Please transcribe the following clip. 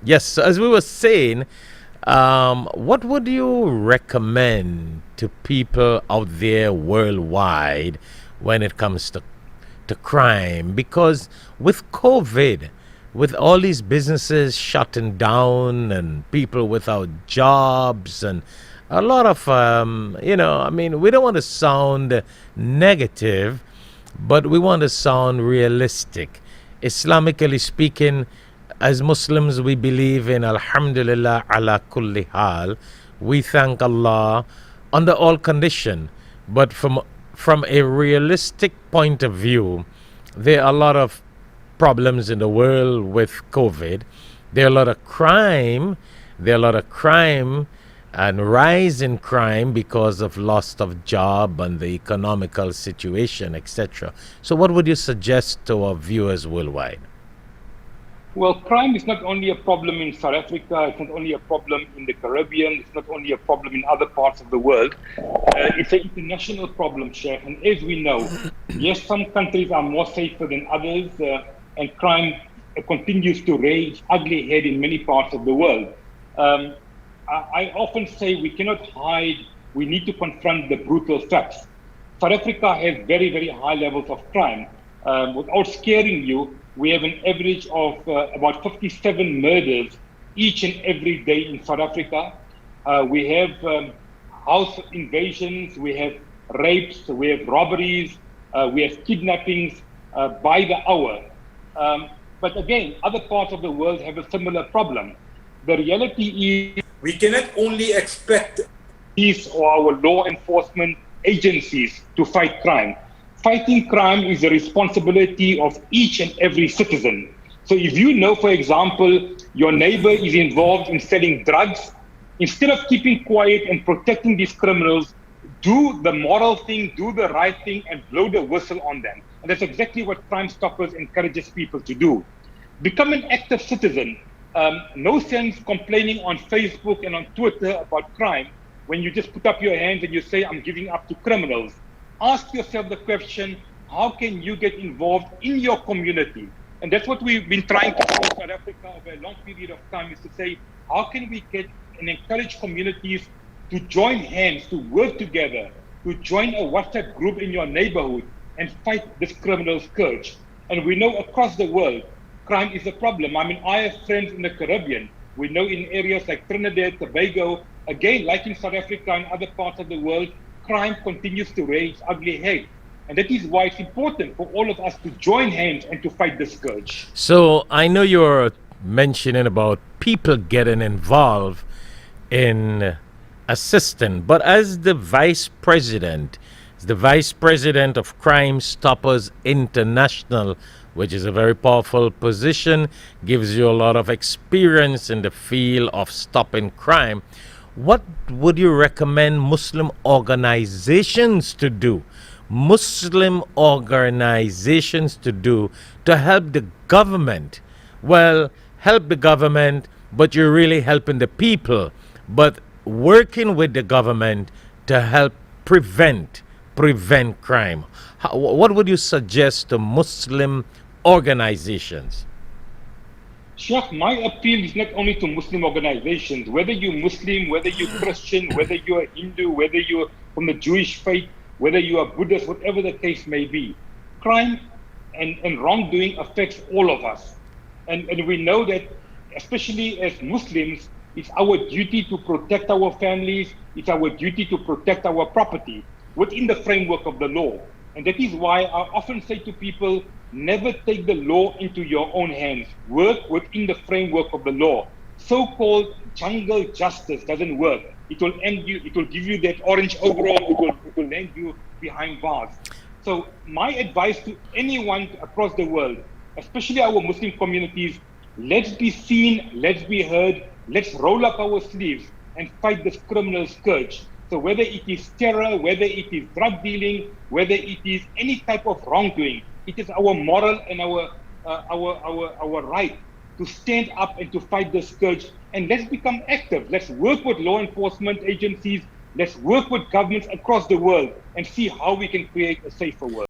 Yes, so as we were saying, what would you recommend to people out there worldwide when it comes to crime? Because with COVID, with all these businesses shutting down and people without jobs and a lot of, I mean, we don't want to sound negative, but we want to sound realistic. Islamically speaking, as Muslims, we believe in Alhamdulillah ala kulli hal. We thank Allah under all condition. But from a realistic point of view, there are a lot of problems in the world with COVID. There are a lot of crime. There are a lot of crime and rise in crime because of loss of job and the economical situation, etc. So, what would you suggest to our viewers worldwide? Well, crime is not only a problem in South Africa, it's not only a problem in the Caribbean, it's not only a problem in other parts of the world. It's an international problem, Sheikh. And as we know, yes, some countries are more safer than others, and crime continues to raise ugly head in many parts of the world. I often say we cannot hide, we need to confront the brutal facts. South Africa has very, very high levels of crime. Without scaring you, we have an average of about 57 murders each and every day in South Africa. We have house invasions, we have rapes, we have robberies, we have kidnappings by the hour. But again, other parts of the world have a similar problem. The reality is we cannot only expect police or our law enforcement agencies to fight crime. Fighting crime is the responsibility of each and every citizen. So if you know, for example, your neighbor is involved in selling drugs, instead of keeping quiet and protecting these criminals, do the moral thing, do the right thing, and blow the whistle on them. And that's exactly what Crime Stoppers encourages people to do. Become an active citizen. No sense complaining on Facebook and on Twitter about crime when you just put up your hands and you say, I'm giving up to criminals. Ask yourself the question, how can you get involved in your community? And that's what we've been trying to do in South Africa over a long period of time, is to say, how can we get and encourage communities to join hands, to work together, to join a WhatsApp group in your neighborhood and fight this criminal scourge. And we know across the world, crime is a problem. I mean, I have friends in the Caribbean. We know in areas like Trinidad, Tobago, again, like in South Africa and other parts of the world, crime continues to raise ugly head. And that is why it's important for all of us to join hands and to fight the scourge. So I know you're mentioning about people getting involved in assisting, but as the vice president of Crime Stoppers International, which is a very powerful position, gives you a lot of experience in the field of stopping crime. What would you recommend Muslim organizations to do? Muslim organizations to do to help the government? Well, help the government, but you're really helping the people. But working with the government to help prevent crime. What would you suggest to Muslim organizations? Sheikh, my appeal is not only to Muslim organizations, whether you're Muslim, whether you're Christian, whether you're Hindu, whether you're from the Jewish faith, whether you are Buddhist, whatever the case may be. Crime and wrongdoing affects all of us. And we know that, especially as Muslims, it's our duty to protect our families, it's our duty to protect our property within the framework of the law. And that is why I often say to people, never take the law into your own hands. Work within the framework of the law. So-called jungle justice doesn't work. It will give you that orange overall, it will land you behind bars. So my advice to anyone across the world, especially our Muslim communities, let's be seen, let's be heard, let's roll up our sleeves and fight this criminal scourge. So whether it is terror, whether it is drug dealing, whether it is any type of wrongdoing, it is our moral and our right to stand up and to fight the scourge. And let's become active. Let's work with law enforcement agencies. Let's work with governments across the world and see how we can create a safer world.